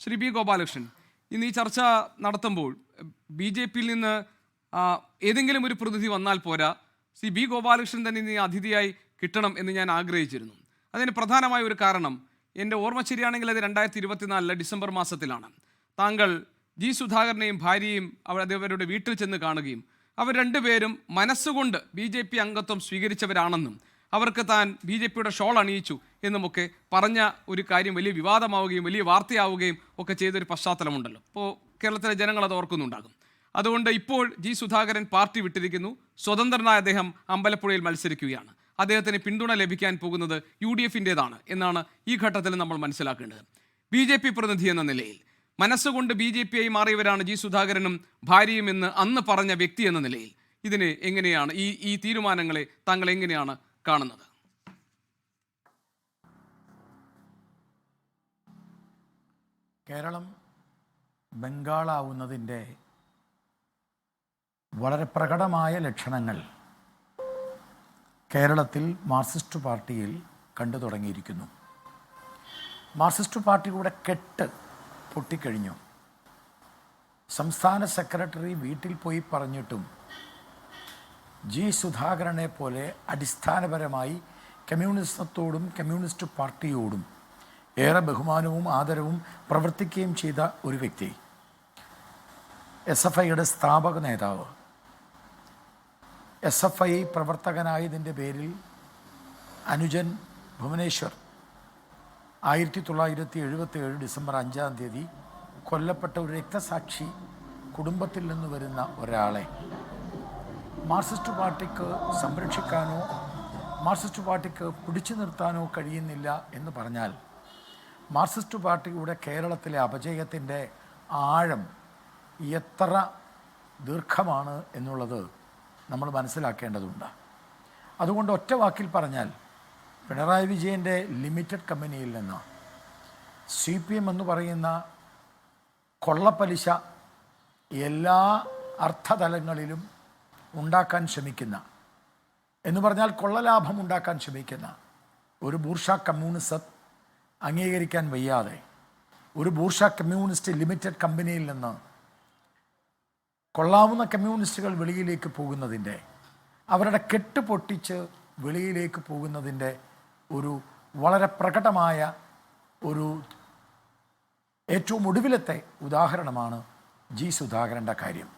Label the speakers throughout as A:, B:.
A: Shri B Gopalakrishnan, ഇന്ന് ഈ ചർച്ച നടത്തുമ്പോൾ ബി ജെ പിയിൽ നിന്ന് ഏതെങ്കിലും ഒരു പ്രതിനിധി വന്നാൽ പോരാ, ശ്രീ ബി ഗോപാലകൃഷ്ണൻ തന്നെ ഇന്ന് അതിഥിയായി കിട്ടണം എന്ന് ഞാൻ ആഗ്രഹിച്ചിരുന്നു. അതിന് പ്രധാനമായ ഒരു കാരണം, എൻ്റെ ഓർമ്മ ശരിയാണെങ്കിൽ അത് 2024 ഡിസംബർ മാസത്തിലാണ്. താങ്കൾ ജി സുധാകരനെയും ഭാര്യയും അവരുടെ വീട്ടിൽ ചെന്ന് കാണുകയും അവർ രണ്ടുപേരും മനസ്സുകൊണ്ട് ബി ജെ പി അംഗത്വം സ്വീകരിച്ചവരാണെന്നും അവർക്ക് താൻ ബി ജെ പിയുടെ ഷോൾ അണിയിച്ചു എന്നുമൊക്കെ പറഞ്ഞ ഒരു കാര്യം വലിയ വിവാദമാവുകയും വലിയ വാർത്തയാവുകയും ഒക്കെ ചെയ്തൊരു പശ്ചാത്തലമുണ്ടല്ലോ. ഇപ്പോൾ കേരളത്തിലെ ജനങ്ങൾ അത് ഓർക്കുന്നുണ്ടാകും. അതുകൊണ്ട് ഇപ്പോൾ ജി സുധാകരൻ പാർട്ടി വിട്ടിരിക്കുന്നു. സ്വതന്ത്രനായ അദ്ദേഹം അമ്പലപ്പുഴയിൽ മത്സരിക്കുകയാണ്. അദ്ദേഹത്തിന് പിന്തുണ ലഭിക്കാൻ പോകുന്നത് UDF-ൻ്റേതാണ് എന്നാണ് ഈ ഘട്ടത്തിൽ നമ്മൾ മനസ്സിലാക്കേണ്ടത്. ബി ജെ പി പ്രതിനിധി എന്ന നിലയിൽ മനസ്സുകൊണ്ട് ബി ജെ പി ആയി മാറിയവരാണ് ജി സുധാകരനും ഭാര്യയും എന്ന് അന്ന് പറഞ്ഞ വ്യക്തി എന്ന നിലയിൽ ഇതിനെ എങ്ങനെയാണ് ഈ തീരുമാനങ്ങളെ താങ്കൾ എങ്ങനെയാണ് കാണുന്നത്?
B: കേരളം ബംഗാളാവുന്നതിൻ്റെ വളരെ പ്രകടമായ ലക്ഷണങ്ങൾ കേരളത്തിൽ മാർക്സിസ്റ്റ് പാർട്ടിയിൽ കണ്ടു തുടങ്ങിയിരിക്കുന്നു. മാർക്സിസ്റ്റ് പാർട്ടിയുടെ കെട്ട് പൊട്ടിക്കഴിഞ്ഞു. സംസ്ഥാന സെക്രട്ടറി വീട്ടിൽ പോയി പറഞ്ഞിട്ടും ജി സുധാകരനെ പോലെ അടിസ്ഥാനപരമായി കമ്മ്യൂണിസത്തോടും കമ്മ്യൂണിസ്റ്റ് പാർട്ടിയോടും ഏറെ ബഹുമാനവും ആദരവും പ്രവർത്തിക്കുകയും ചെയ്ത ഒരു വ്യക്തി, SFIയുടെ സ്ഥാപക നേതാവ്, SFI പ്രവർത്തകനായതിൻ്റെ പേരിൽ അനുജൻ ഭുവനേശ്വർ 1977 ഡിസംബർ 5-ാം തീയതി കൊല്ലപ്പെട്ട ഒരു രക്തസാക്ഷി കുടുംബത്തിൽ നിന്ന് വരുന്ന ഒരാളെ മാർക്സിസ്റ്റ് പാർട്ടിക്ക് സംരക്ഷിക്കാനോ മാർക്സിസ്റ്റ് പാർട്ടിക്ക് പിടിച്ചു നിർത്താനോ കഴിയുന്നില്ല എന്ന് പറഞ്ഞാൽ മാർക്സിസ്റ്റ് പാർട്ടിയുടെ കേരളത്തിലെ അപജയത്തിൻ്റെ ആഴം എത്ര ദീർഘമാണ് എന്നുള്ളത് നമ്മൾ മനസ്സിലാക്കേണ്ടതുണ്ട്. അതുകൊണ്ട് ഒറ്റ വാക്കിൽ പറഞ്ഞാൽ പിണറായി വിജയൻ്റെ ലിമിറ്റഡ് കമ്പനിയിൽ നിന്ന് CPM എന്ന് പറയുന്ന കൊള്ളപ്പലിശ എല്ലാ അർത്ഥതലങ്ങളിലും ഉണ്ടാക്കാൻ ശ്രമിക്കുന്ന, എന്ന് പറഞ്ഞാൽ കൊള്ളലാഭം ഉണ്ടാക്കാൻ ശ്രമിക്കുന്ന ഒരു ബൂർഷ കമ്മ്യൂണിസം അംഗീകരിക്കാൻ വയ്യാതെ ഒരു ബൂർഷ കമ്മ്യൂണിസ്റ്റ് ലിമിറ്റഡ് കമ്പനിയിൽ നിന്ന് കൊള്ളാവുന്ന കമ്മ്യൂണിസ്റ്റുകൾ വെളിയിലേക്ക് പോകുന്നതിൻ്റെ, അവരുടെ കെട്ട് പൊട്ടിച്ച് വെളിയിലേക്ക് പോകുന്നതിൻ്റെ ഒരു വളരെ പ്രകടമായ ഒരു ഏറ്റവും ഒടുവിലത്തെ ഉദാഹരണമാണ് ജി സുധാകരൻ്റെ കാര്യം.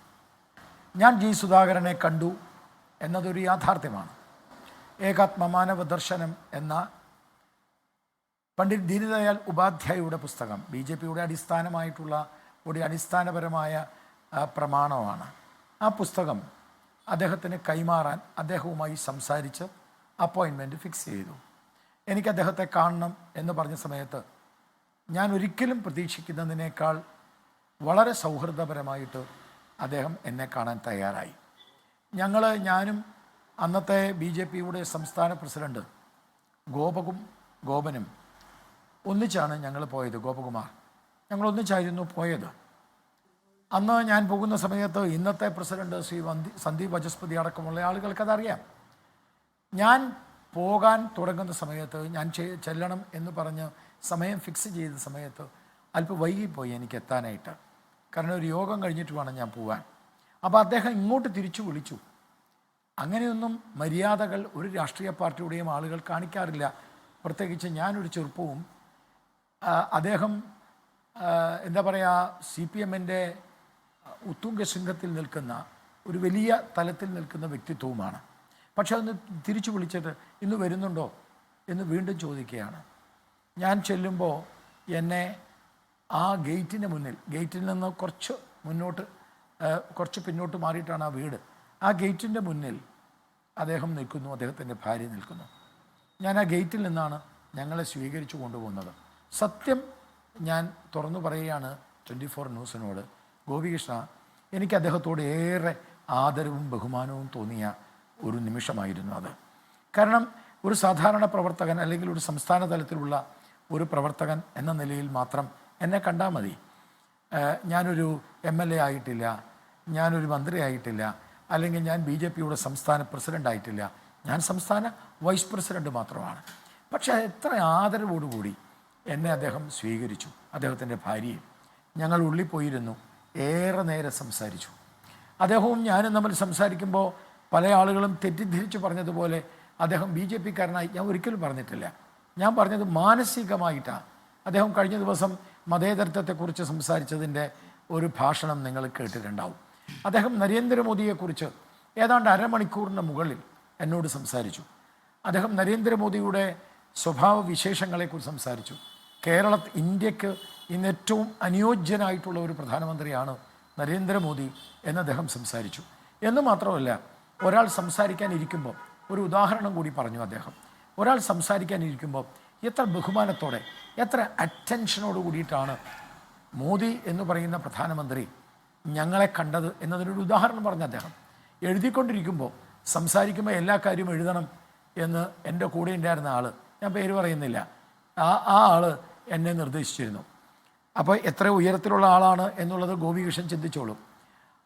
B: ഞാൻ ജി സുധാകരനെ കണ്ടു എന്നതൊരു യാഥാർത്ഥ്യമാണ്. ഏകാത്മമാനവ ദർശനം എന്ന പണ്ഡിറ്റ് ദീനദയാൽ ഉപാധ്യായയുടെ പുസ്തകം BJPയുടെ അടിസ്ഥാനമായിട്ടുള്ള ഒരു അടിസ്ഥാനപരമായ പ്രമാണമാണ്. ആ പുസ്തകം അദ്ദേഹത്തിന് കൈമാറാൻ അദ്ദേഹവുമായി സംസാരിച്ച് അപ്പോയിൻമെൻറ്റ് ഫിക്സ് ചെയ്തു. എനിക്ക് അദ്ദേഹത്തെ കാണണം എന്ന് പറഞ്ഞ സമയത്ത് ഞാൻ ഒരിക്കലും പ്രതീക്ഷിക്കുന്നതിനേക്കാൾ വളരെ സൗഹൃദപരമായിട്ട് അദ്ദേഹം എന്നെ കാണാൻ തയ്യാറായി. ഞാനും അന്നത്തെ BJPയുടെ സംസ്ഥാന പ്രസിഡന്റ് ഗോപനും ഒന്നിച്ചാണ് ഞങ്ങൾ പോയത്. ഗോപകുമാർ, ഞങ്ങൾ ഒന്നിച്ചായിരുന്നു പോയത്. അന്ന് ഞാൻ പോകുന്ന സമയത്ത് ഇന്നത്തെ പ്രസിഡന്റ് ശ്രീ സന്ദീപ് വചസ്പതി അടക്കമുള്ള ആളുകൾക്കതറിയാം. ഞാൻ പോകാൻ തുടങ്ങുന്ന സമയത്ത്, ഞാൻ ചെല്ലണം എന്ന് പറഞ്ഞ് സമയം ഫിക്സ് ചെയ്ത സമയത്ത് അല്പം വൈകിപ്പോയി എനിക്ക് എത്താനായിട്ട്. കാരണം ഒരു യോഗം കഴിഞ്ഞിട്ട് വേണം ഞാൻ പോകാൻ. അപ്പോൾ അദ്ദേഹം ഇങ്ങോട്ട് തിരിച്ചു വിളിച്ചു. അങ്ങനെയൊന്നും മര്യാദകൾ ഒരു രാഷ്ട്രീയ പാർട്ടിയുടെയും ആളുകൾ കാണിക്കാറില്ല. പ്രത്യേകിച്ച് ഞാനൊരു ചെറുപ്പവും അദ്ദേഹം എന്താ പറയുക, CPMൻ്റെ ഉത്തുംഗ ശൃംഖത്തിൽ നിൽക്കുന്ന ഒരു വലിയ തലത്തിൽ നിൽക്കുന്ന വ്യക്തിത്വവുമാണ്. പക്ഷെ അതൊന്ന് തിരിച്ചു വിളിച്ചിട്ട് ഇന്ന് വരുന്നുണ്ടോ എന്ന് വീണ്ടും ചോദിക്കുകയാണ്. ഞാൻ ചെല്ലുമ്പോൾ എന്നെ ആ ഗേറ്റിൻ്റെ മുന്നിൽ, ഗേറ്റിൽ നിന്ന് കുറച്ച് പിന്നോട്ട് മാറിയിട്ടാണ് ആ വീട്, ആ ഗേറ്റിൻ്റെ മുന്നിൽ അദ്ദേഹം നിൽക്കുന്നു, അദ്ദേഹത്തിൻ്റെ ഭാര്യ നിൽക്കുന്നു. ഞാൻ ആ ഗേറ്റിൽ നിന്നാണ് ഞങ്ങളെ സ്വീകരിച്ചു കൊണ്ടുപോകുന്നത്. സത്യം ഞാൻ തുറന്നു പറയുകയാണ് 24 ന്യൂസിനോട്, ഗോപികൃഷ്ണ, എനിക്ക് അദ്ദേഹത്തോട് ഏറെ ആദരവും ബഹുമാനവും തോന്നിയ ഒരു നിമിഷമായിരുന്നു അത്. കാരണം ഒരു സാധാരണ പ്രവർത്തകൻ അല്ലെങ്കിൽ ഒരു സംസ്ഥാന തലത്തിലുള്ള ഒരു പ്രവർത്തകൻ എന്ന നിലയിൽ മാത്രം എന്നെ കണ്ടാൽ മതി. ഞാനൊരു MLA ആയിട്ടില്ല, ഞാനൊരു മന്ത്രി ആയിട്ടില്ല, അല്ലെങ്കിൽ ഞാൻ BJPയുടെ സംസ്ഥാന പ്രസിഡൻ്റ് ആയിട്ടില്ല. ഞാൻ സംസ്ഥാന വൈസ് പ്രസിഡൻറ്റ് മാത്രമാണ്. പക്ഷേ എത്ര ആദരവോടുകൂടി എന്നെ അദ്ദേഹം സ്വീകരിച്ചു, അദ്ദേഹത്തിൻ്റെ ഭാര്യയും. ഞങ്ങൾ ഉള്ളിൽ പോയിരുന്നു, ഏറെ നേരം സംസാരിച്ചു. അദ്ദേഹവും ഞാനും തമ്മിൽ സംസാരിക്കുമ്പോൾ പല ആളുകളും തെറ്റിദ്ധരിച്ച് പറഞ്ഞതുപോലെ അദ്ദേഹം BJP-കാരനായി ഞാൻ ഒരിക്കലും പറഞ്ഞിട്ടില്ല. ഞാൻ പറഞ്ഞത് മാനസികമായിട്ടാണ്. അദ്ദേഹം കഴിഞ്ഞ ദിവസം മതേതരത്വത്തെക്കുറിച്ച് സംസാരിച്ചതിൻ്റെ ഒരു ഭാഷണം നിങ്ങൾ കേട്ടിട്ടുണ്ടാവും. അദ്ദേഹം നരേന്ദ്രമോദിയെക്കുറിച്ച് ഏതാണ്ട് അരമണിക്കൂറിന് മുകളിൽ എന്നോട് സംസാരിച്ചു. അദ്ദേഹം നരേന്ദ്രമോദിയുടെ സ്വഭാവ വിശേഷങ്ങളെക്കുറിച്ച് സംസാരിച്ചു. ഇന്ത്യക്ക് ഇന്ന് ഏറ്റവും അനുയോജ്യനായിട്ടുള്ള ഒരു പ്രധാനമന്ത്രിയാണ് നരേന്ദ്രമോദി എന്ന് അദ്ദേഹം സംസാരിച്ചു. എന്ന് മാത്രമല്ല, ഒരാൾ സംസാരിക്കാനിരിക്കുമ്പോൾ ഒരു ഉദാഹരണം കൂടി പറഞ്ഞു അദ്ദേഹം. ഒരാൾ സംസാരിക്കാനിരിക്കുമ്പോൾ എത്ര ബഹുമാനത്തോടെ, എത്ര അറ്റൻഷനോട് കൂടിയിട്ടാണ് മോദി എന്ന് പറയുന്ന പ്രധാനമന്ത്രി ഞങ്ങളെ കണ്ടത് എന്നതിനൊരു ഉദാഹരണം പറഞ്ഞ അദ്ദേഹം. എഴുതിക്കൊണ്ടിരിക്കുമ്പോൾ, സംസാരിക്കുമ്പോൾ എല്ലാ കാര്യവും എഴുതണം എന്ന് എൻ്റെ കൂടെ ഉണ്ടായിരുന്ന ആൾ, ഞാൻ പേര് പറയുന്നില്ല, ആ ആൾ എന്നെ നിർദ്ദേശിച്ചിരുന്നു. അപ്പോൾ എത്ര ഉയരത്തിലുള്ള ആളാണ് എന്നുള്ളത് ഗോപികൃഷ്ണൻ ചിന്തിച്ചോളും.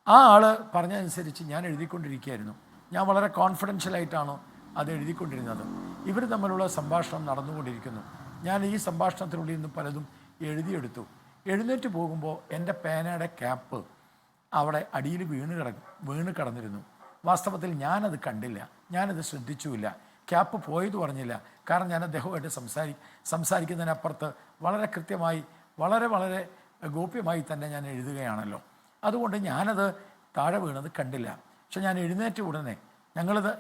B: ആ ആൾ പറഞ്ഞതനുസരിച്ച് ഞാൻ എഴുതിക്കൊണ്ടിരിക്കുകയായിരുന്നു. ഞാൻ വളരെ കോൺഫിഡൻഷ്യലായിട്ടാണ് അത് എഴുതിക്കൊണ്ടിരുന്നത്. ഇവർ തമ്മിലുള്ള സംഭാഷണം നടന്നുകൊണ്ടിരിക്കുന്നു. ഞാൻ ഈ സംഭാഷണത്തിനുള്ളിൽ നിന്ന് പലതും എഴുതിയെടുത്തു. എഴുന്നേറ്റ് പോകുമ്പോൾ എൻ്റെ പേനയുടെ ക്യാപ്പ് അവിടെ അടിയിൽ വീണ് കിടന്നിരുന്നു. വാസ്തവത്തിൽ ഞാനത് കണ്ടില്ല, ഞാനത് ശ്രദ്ധിച്ചുമില്ല. ക്യാപ്പ് പോയത് പറഞ്ഞില്ല. കാരണം ഞാൻ അദ്ദേഹമായിട്ട് സംസാരിക്കുന്നതിനപ്പുറത്ത് വളരെ കൃത്യമായി, വളരെ വളരെ ഗോപ്യമായി തന്നെ ഞാൻ എഴുതുകയാണല്ലോ. അതുകൊണ്ട് ഞാനത് താഴെ വീണത് കണ്ടില്ല. പക്ഷെ ഞാൻ എഴുന്നേറ്റ ഉടനെ,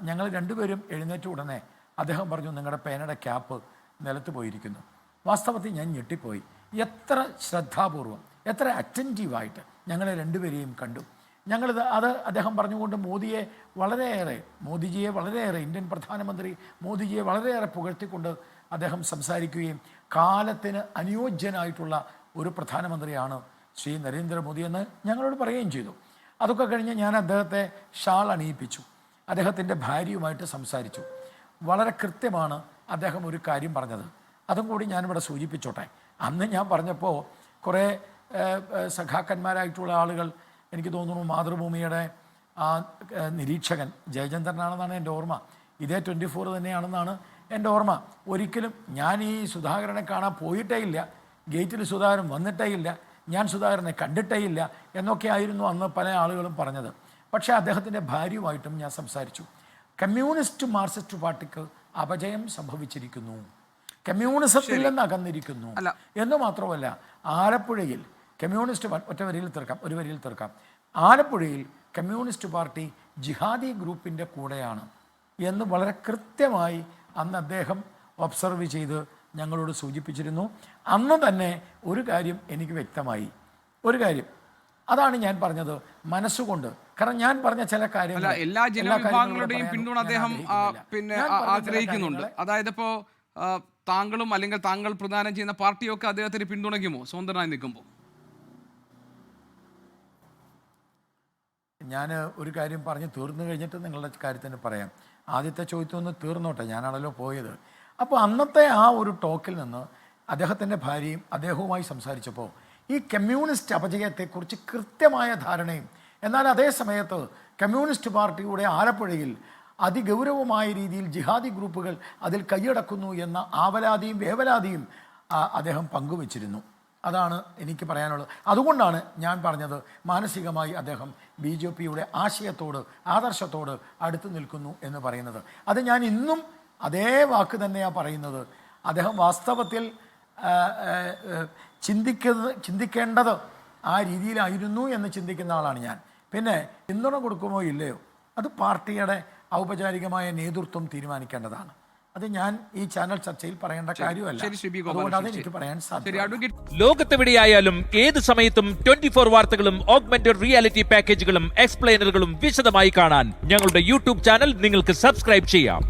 B: ഞങ്ങൾ രണ്ടുപേരും എഴുന്നേറ്റ ഉടനെ അദ്ദേഹം പറഞ്ഞു, നിങ്ങളുടെ പേനയുടെ ക്യാപ്പ് നിലത്ത് പോയിരിക്കുന്നു. വാസ്തവത്തിൽ ഞാൻ ഞെട്ടിപ്പോയി. എത്ര ശ്രദ്ധാപൂർവം, എത്ര അറ്റൻറ്റീവായിട്ട് ഞങ്ങളെ രണ്ടുപേരെയും കണ്ടു. അത് അദ്ദേഹം പറഞ്ഞുകൊണ്ട് മോദിജിയെ വളരെയേറെ ഇന്ത്യൻ പ്രധാനമന്ത്രി മോദിജിയെ വളരെയേറെ പുകഴ്ത്തിക്കൊണ്ട് അദ്ദേഹം സംസാരിക്കുകയും കാലത്തിന് അനുയോജ്യനായിട്ടുള്ള ഒരു പ്രധാനമന്ത്രിയാണ് ശ്രീ നരേന്ദ്രമോദി എന്ന് ഞങ്ങളോട് പറയുകയും ചെയ്തു. അതൊക്കെ കഴിഞ്ഞ് ഞാൻ അദ്ദേഹത്തെ ഷാൾ അണിയിപ്പിച്ചു. അദ്ദേഹത്തിൻ്റെ ഭാര്യയുമായിട്ട് സംസാരിച്ചു. വളരെ കൃത്യമാണ് അദ്ദേഹം ഒരു കാര്യം പറഞ്ഞത്. അതും കൂടി ഞാനിവിടെ സൂചിപ്പിച്ചോട്ടെ. അന്ന് ഞാൻ പറഞ്ഞപ്പോൾ കുറേ സഖാക്കന്മാരായിട്ടുള്ള ആളുകൾ, എനിക്ക് തോന്നുന്നു മാതൃഭൂമിയുടെ നിരീക്ഷകൻ ജയചന്ദ്രനാണെന്നാണ് എൻ്റെ ഓർമ്മ, ഇതേ 24 തന്നെയാണെന്നാണ് എൻ്റെ ഓർമ്മ. ഒരിക്കലും ഞാൻ ഈ സുധാകരനെ കാണാൻ പോയിട്ടേ ഇല്ല, ഗേറ്റിൽ സുധാകരൻ വന്നിട്ടേ ഇല്ല, ഞാൻ സുധാകരനെ കണ്ടിട്ടേ ഇല്ല എന്നൊക്കെ ആയിരുന്നു അന്ന് പല ആളുകളും പറഞ്ഞത്. പക്ഷേ അദ്ദേഹത്തിൻ്റെ ഭാര്യയുമായിട്ടും ഞാൻ സംസാരിച്ചു. കമ്മ്യൂണിസ്റ്റ് മാർക്സിസ്റ്റ് പാർട്ടിക്ക് അപജയം സംഭവിച്ചിരിക്കുന്നു, കമ്മ്യൂണിസത്തിൽ നിന്ന് അകന്നിരിക്കുന്നു എന്ന് മാത്രമല്ല, ആലപ്പുഴയിൽ കമ്മ്യൂണിസ്റ്റ് ഒരു വരിയിൽ തീർക്കാം, ആലപ്പുഴയിൽ കമ്മ്യൂണിസ്റ്റ് പാർട്ടി ജിഹാദി ഗ്രൂപ്പിൻ്റെ കൂടെയാണ് എന്ന് വളരെ കൃത്യമായി അന്ന് അദ്ദേഹം ഒബ്സർവ് ചെയ്ത് ഞങ്ങളോട് സൂചിപ്പിച്ചിരുന്നു. അന്ന് തന്നെ ഒരു കാര്യം എനിക്ക് വ്യക്തമായി. ഒരു കാര്യം, അതാണ് ഞാൻ പറഞ്ഞത് മനസ്സുകൊണ്ട്. കാരണം ഞാൻ പറഞ്ഞ ചില കാര്യങ്ങൾ
A: എല്ലാ ജനവിഭാഗങ്ങളുടെയും പിന്തുണ അദ്ദേഹം ആഗ്രഹിക്കുന്നുണ്ട്. അതായത് ഇപ്പോൾ താങ്കളും അല്ലെങ്കിൽ താങ്കൾ പ്രദാനം ചെയ്യുന്ന പാർട്ടിയൊക്കെ അദ്ദേഹത്തിന് പിന്തുണയ്ക്കുമോ സ്വതന്ത്രനായി നിൽക്കുമ്പോൾ?
B: ഞാൻ ഒരു കാര്യം പറഞ്ഞ് തീർന്നു കഴിഞ്ഞിട്ട് നിങ്ങളുടെ കാര്യത്തിന് പറയാം. ആദ്യത്തെ ചോദ്യമൊന്ന് തീർന്നോട്ടെ, ഞാനാണല്ലോ പോയത്. അപ്പോൾ അന്നത്തെ ആ ഒരു ടോക്കിൽ നിന്ന് അദ്ദേഹത്തിൻ്റെ ഭാര്യയും അദ്ദേഹവുമായി സംസാരിച്ചപ്പോൾ ഈ കമ്മ്യൂണിസ്റ്റ് അപജയത്തെക്കുറിച്ച് കൃത്യമായ ധാരണയും, എന്നാൽ അതേ സമയത്ത് കമ്മ്യൂണിസ്റ്റ് പാർട്ടിയുടെ ആലപ്പുഴയിൽ അതിഗൗരവമായ രീതിയിൽ ജിഹാദി ഗ്രൂപ്പുകൾ അതിൽ കൈയടക്കുന്നു എന്ന ആവലാതിയും വേവലാതിയും അദ്ദേഹം പങ്കുവച്ചിരുന്നു. അതാണ് എനിക്ക് പറയാനുള്ളത്. അതുകൊണ്ടാണ് ഞാൻ പറഞ്ഞത് മാനസികമായി അദ്ദേഹം BJPയുടെ ആശയത്തോട്, ആദർശത്തോട് അടുത്ത് നിൽക്കുന്നു എന്ന് പറയുന്നത്. അത് ഞാൻ ഇന്നും അതേ വാക്ക് തന്നെയാണ് പറയുന്നത്. അദ്ദേഹം വാസ്തവത്തിൽ ചിന്തിക്കേണ്ടത് ആ രീതിയിലായിരുന്നു എന്ന് ചിന്തിക്കുന്ന ആളാണ് ഞാൻ. പിന്നെ പിന്തുണ കൊടുക്കുമോ ഇല്ലയോ, അത് പാർട്ടിയുടെ ഔപചാരികമായ നേതൃത്വം തീരുമാനിക്കേണ്ടതാണ്. അത് ഞാൻ ഈ ചാനൽ ചർച്ചയിൽ പറയേണ്ട കാര്യമല്ല. അതുകൊണ്ടാണ് എനിക്ക് പറയാൻ സാധിക്കും.
C: ലോകത്തെവിടെയായാലും ഏത് സമയത്തും 24 വാർത്തകളും ഓഗ്മെന്റഡ് റിയാലിറ്റി പാക്കേജുകളും എക്സ്പ്ലെയിനറുകളും വിശദമായി കാണാൻ ഞങ്ങളുടെ യൂട്യൂബ് ചാനൽ നിങ്ങൾക്ക് സബ്സ്ക്രൈബ് ചെയ്യാം.